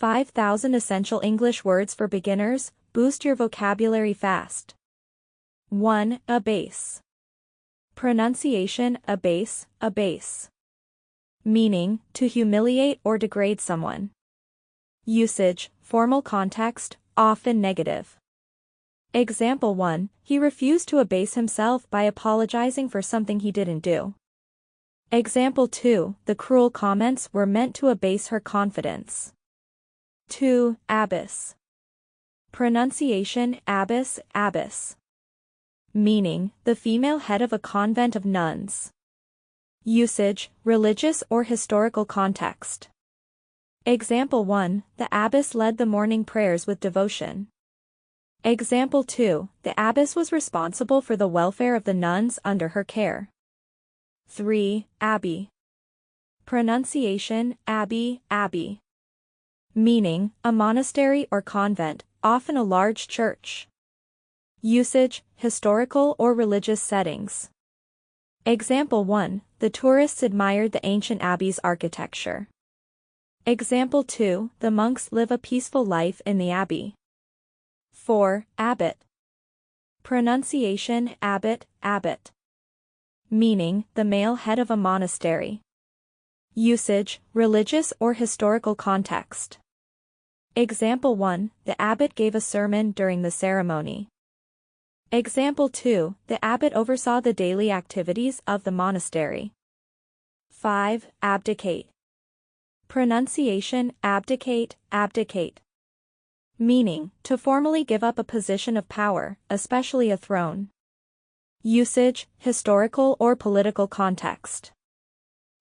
5,000 Essential English Words for Beginners. Boost your vocabulary fast. 1. Abase. Pronunciation: abase, abase. Meaning: to humiliate or degrade someone. Usage: formal context, often negative. Example 1, he refused to abase himself by apologizing for something he didn't do. Example 2, the cruel comments were meant to abase her confidence. 2. Abbess. Pronunciation: abbess, abbess. Meaning: the female head of a convent of nuns. Usage: religious or historical context. Example 1, the abbess led the morning prayers with devotion. Example 2, the abbess was responsible for the welfare of the nuns under her care. 3. Abbey. Pronunciation: abbey, abbey. Meaning: a monastery or convent, often a large church. Usage: historical or religious settings. Example 1, the tourists admired the ancient abbey's architecture. Example 2, the monks live a peaceful life in the abbey. 4. Abbot. Pronunciation: abbot, abbot. Meaning: the male head of a monastery. Usage: religious or historical context. Example 1, the abbot gave a sermon during the ceremony. Example 2, the abbot oversaw the daily activities of the monastery. 5. Abdicate. Pronunciation: abdicate, abdicate. Meaning: to formally give up a position of power, especially a throne. Usage: historical or political context.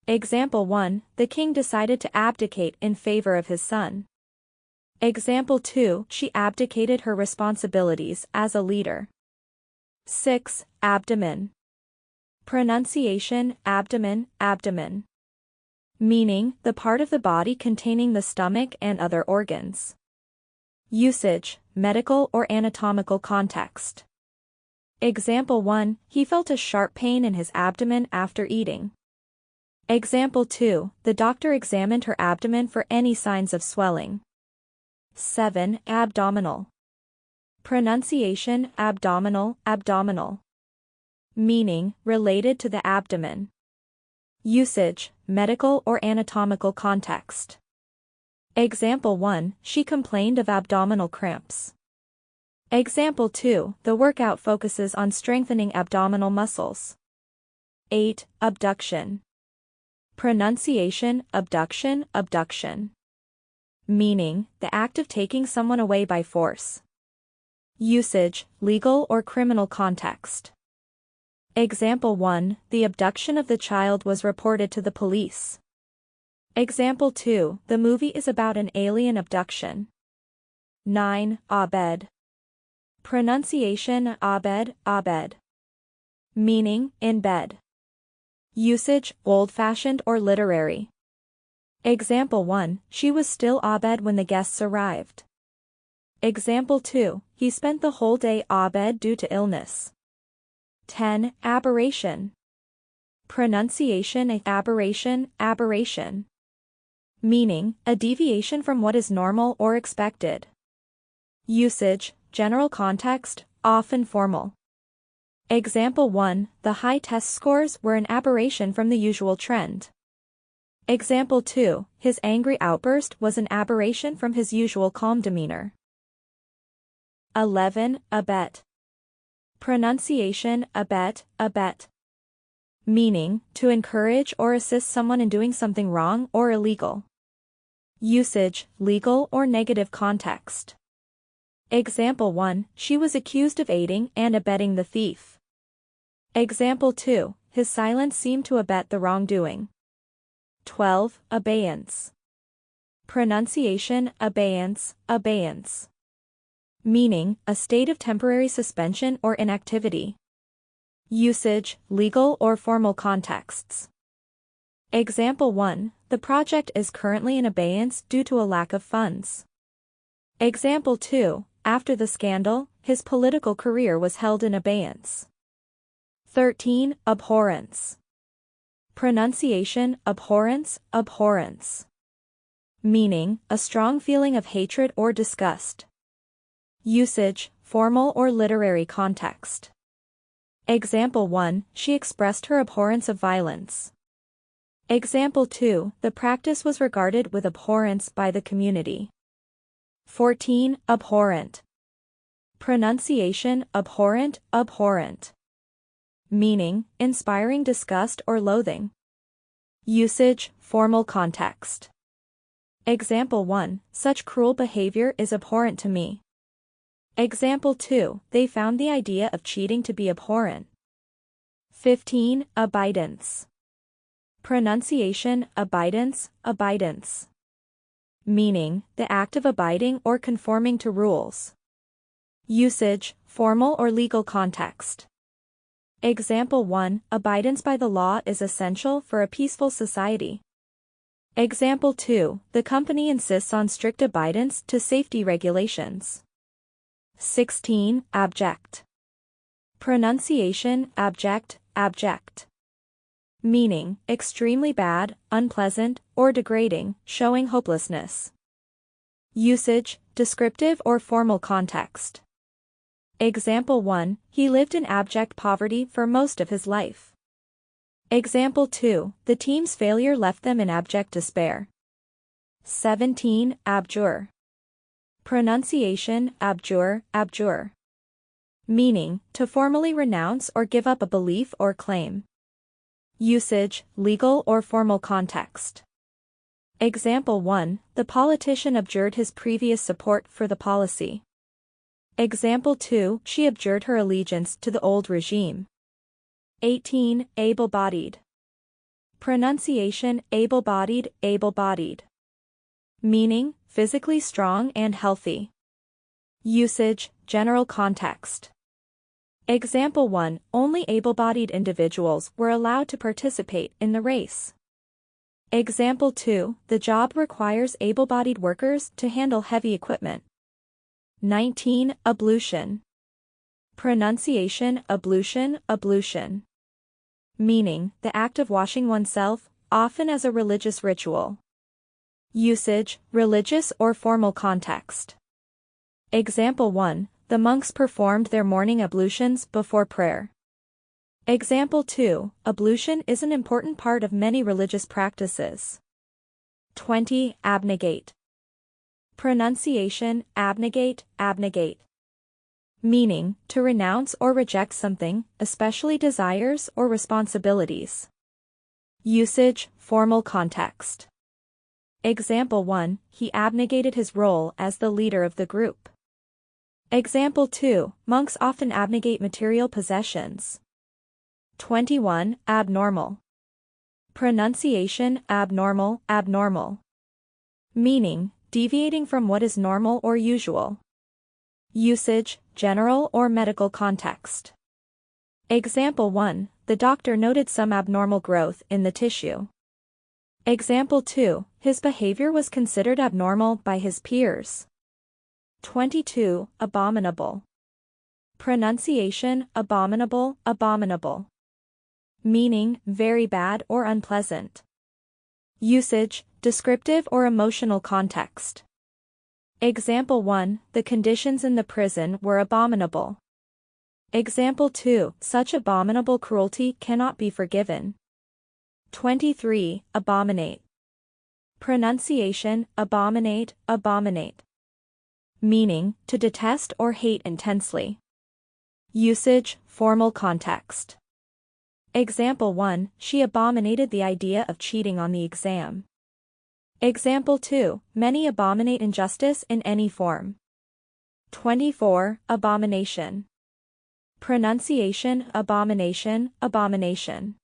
Example 1, the king decided to abdicate in favor of his son. Example 2, she abdicated her responsibilities as a leader. 6. Abdomen. Pronunciation: abdomen, abdomen. Meaning: the part of the body containing the stomach and other organs. Usage: medical or anatomical context. Example 1, he felt a sharp pain in his abdomen after eating. Example 2, the doctor examined her abdomen for any signs of swelling. 7. Abdominal. Pronunciation: abdominal, abdominal. Meaning: related to the abdomen. Usage: medical or anatomical context. Example 1, she complained of abdominal cramps. Example 2, the workout focuses on strengthening abdominal muscles. 8. Abduction. Pronunciation: abduction, abduction. Meaning: the act of taking someone away by force. Usage: legal or criminal context. Example 1, the abduction of the child was reported to the police. Example 2, the movie is about an alien abduction. 9. Abed. Pronunciation: abed, abed. Meaning: in bed. Usage: old-fashioned or literary. Example 1, she was still abed when the guests arrived. Example 2, he spent the whole day abed due to illness. 10. Aberration. Pronunciation: aberration, aberration. Meaning: a deviation from what is normal or expected. Usage: general context, often formal. Example 1, the high test scores were an aberration from the usual trend. Example 2, his angry outburst was an aberration from his usual calm demeanor. 11. Abet. Pronunciation: abet, abet. Meaning: to encourage or assist someone in doing something wrong or illegal. Usage: legal or negative context. Example 1, she was accused of aiding and abetting the thief. Example 2, his silence seemed to abet the wrongdoing. 12. Abeyance. Pronunciation: abeyance, abeyance. Meaning: a state of temporary suspension or inactivity. Usage: legal or formal contexts. Example 1, the project is currently in abeyance due to a lack of funds. Example 2, after the scandal, his political career was held in abeyance. 13. Abhorrence. Pronunciation: abhorrence, abhorrence. meaning a strong feeling of hatred or disgust. Usage, formal or literary context. Example 1, she expressed her abhorrence of violence. Example 2, the practice was regarded with abhorrence by the community. 14. Abhorrent. Pronunciation, abhorrent, abhorrent. Meaning, inspiring disgust or loathing. Usage, formal context. Example 1, such cruel behavior is abhorrent to me. Example 2, they found the idea of cheating to be abhorrent. 15. Abidance. Pronunciation, abidance, abidance. Meaning, the act of abiding or conforming to rules. Usage, formal or legal context. Example 1, abidance by the law is essential for a peaceful society. Example 2, the company insists on strict abidance to safety regulations. 16. Abject. Pronunciation, abject, abject. Meaning, extremely bad, unpleasant, or degrading, showing hopelessness. Usage, descriptive or formal context. Example 1, he lived in abject poverty for most of his life. Example 2, the team's failure left them in abject despair. 17. Abjure. Pronunciation, abjure, abjure. Meaning, to formally renounce or give up a belief or claim. Usage, legal or formal context. Example 1, the politician abjured his previous support for the policy. Example 2, she abjured her allegiance to the old regime. 18. Able-bodied. Pronunciation, able-bodied, able-bodied. Meaning, physically strong and healthy. Usage, general context. Example 1, only able-bodied individuals were allowed to participate in the race. Example 2, the job requires able-bodied workers to handle heavy equipment. 19. Ablution. Pronunciation, ablution, ablution. Meaning, the act of washing oneself, often as a religious ritual. Usage, religious or formal context. Example 1, the monks performed their morning ablutions before prayer. Example 2, ablution is an important part of many religious practices. 20. Abnegate. Pronunciation, abnegate, abnegate. Meaning, to renounce or reject something, especially desires or responsibilities. Usage, formal context. Example 1, he abnegated his role as the leader of the group. Example 2, monks often abnegate material possessions. 21. Abnormal. Pronunciation, abnormal, abnormal. Meaning, deviating from what is normal or usual. Usage, general or medical context. Example 1, the doctor noted some abnormal growth in the tissue. Example 2, his behavior was considered abnormal by his peers. 22. Abominable. Pronunciation, abominable, abominable. Meaning, very bad or unpleasant. Usage, descriptive or emotional context. Example 1, the conditions in the prison were abominable. Example 2, such abominable cruelty cannot be forgiven. 23. Abominate. Pronunciation, abominate, abominate. Meaning, to detest or hate intensely. Usage, formal context. Example 1, she abominated the idea of cheating on the exam. Example 2, many abominate injustice in any form. 24. Abomination. Pronunciation, abomination, abomination.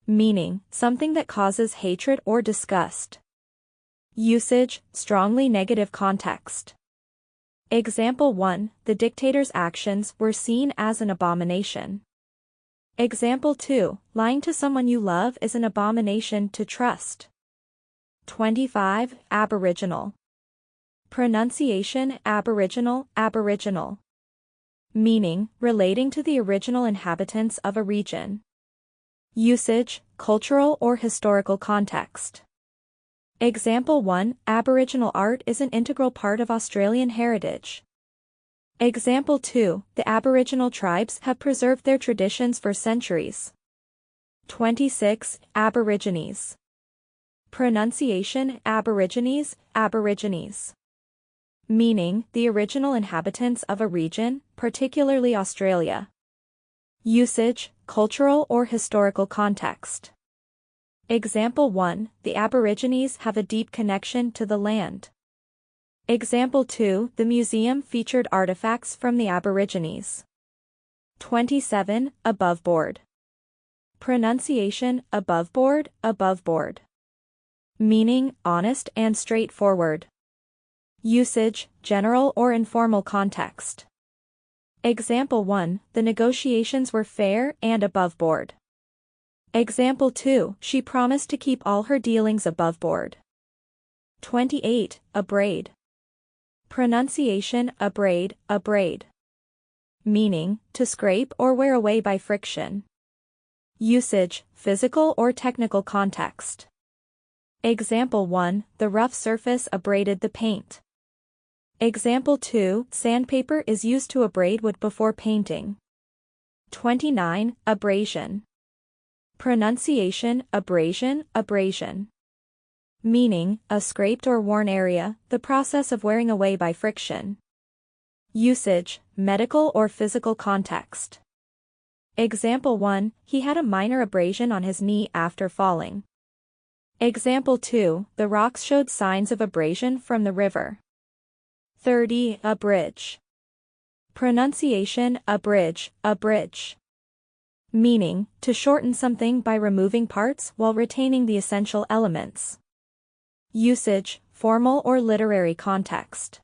Meaning, something that causes hatred or disgust. Usage, strongly negative context. Example 1, the dictator's actions were seen as an abomination. Example 2, lying to someone you love is an abomination to trust. 25. Aboriginal. Pronunciation, aboriginal, aboriginal. Meaning, relating to the original inhabitants of a region. Usage, cultural or historical context. Example 1. Aboriginal art is an integral part of Australian heritage. Example 2. The Aboriginal tribes have preserved their traditions for centuries. 26. Aborigines. Pronunciation: Aborigines, Aborigines. Meaning: the original inhabitants of a region, particularly Australia. Usage: cultural or historical context. Example 1. The Aborigines have a deep connection to the land. Example 2. The museum featured artifacts from the Aborigines. 27. Aboveboard. Pronunciation: aboveboard, aboveboard. Meaning: honest and straightforward. Usage: general or informal context. Example 1. The negotiations were fair and aboveboard. Example 2. She promised to keep all her dealings above board. 28. Abrade. Pronunciation: abrade, abrade. Meaning: to scrape or wear away by friction. Usage: physical or technical context. Example 1. The rough surface abraded the paint. Example 2. Sandpaper is used to abrade wood before painting. 29. Abrasion. Pronunciation: abrasion, abrasion. Meaning: a scraped or worn area, the process of wearing away by friction. Usage: medical or physical context. Example 1. He had a minor abrasion on his knee after falling. Example 2. The rocks showed signs of abrasion from the river. 30. Abridge. Pronunciation: abridge, abridge. Meaning: to shorten something by removing parts while retaining the essential elements. Usage: formal or literary context.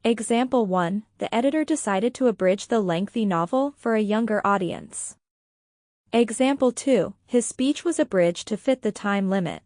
Example 1. The editor decided to abridge the lengthy novel for a younger audience. Example 2. His speech was abridged to fit the time limit.